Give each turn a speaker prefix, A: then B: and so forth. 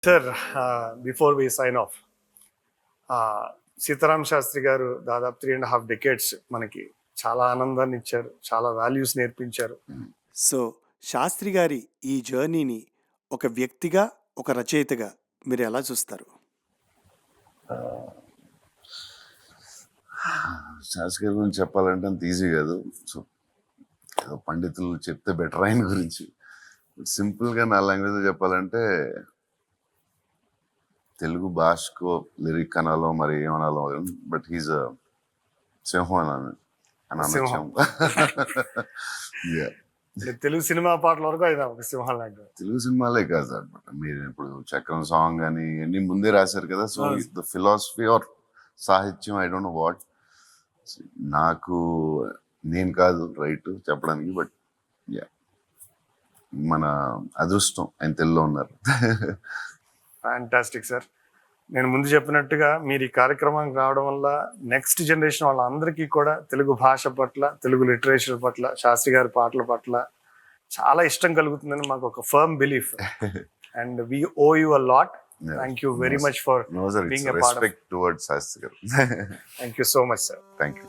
A: Sir before we sign off, Sitaram Shastri garu దాదాపు 3.5 decades మనకి చాలా ఆనందాన్ని ఇచ్చారు, చాలా వాల్యూస్ నేర్పించారు.
B: సో శాస్త్రి గారి ఈ జర్నీని ఒక వ్యక్తిగా, ఒక రచయితగా మీరు ఎలా చూస్తారు?
C: శాస్త్రి గారి గురించి చెప్పాలంటే అంత ఈజీ కాదు. సో ఏదో పండితులు చెప్తే బెటర్ ఆయన గురించి. సింపుల్గా నా లాంగ్వేజ్లో చెప్పాలంటే తెలుగు భాషకు లిరిక్ అనాలో మరి ఏమనాలో, బట్ హీజ్ సింహం అని
A: సింహం.
C: Yeah.
A: తెలుగు సినిమా పాటల వరకు అయినా ఒక సింహం లాంటి.
C: తెలుగు సినిమాలే కాదు అనమాట. మీరు ఇప్పుడు చక్రం సాంగ్ అని అన్ని ముందే రాశారు కదా. సో ద ఫిలాసఫీ ఆర్ సాహిత్యం, ఐ డోంట్ నో వాట్, నాకు నేను కాదు రైట్ చెప్పడానికి, బట్ యా మన అదృష్టం ఆయన తెలుగులో ఉన్నారు.
A: Fantastic sir. నేను ముందు చెప్పినట్టుగా మీరు ఈ కార్యక్రమానికి రావడం వల్ల నెక్స్ట్ జనరేషన్ వాళ్ళందరికీ కూడా తెలుగు భాష పట్ల, తెలుగు లిటరేచర్ పట్ల, శాస్త్రి గారి పాటల పట్ల చాలా ఇష్టం కలుగుతుందని మాకు ఒక firm belief. And we owe you a lot. Thank you very much for being a part of.
C: Respect towards Shastri గారు.
A: Thank you so much sir.
C: Thank you.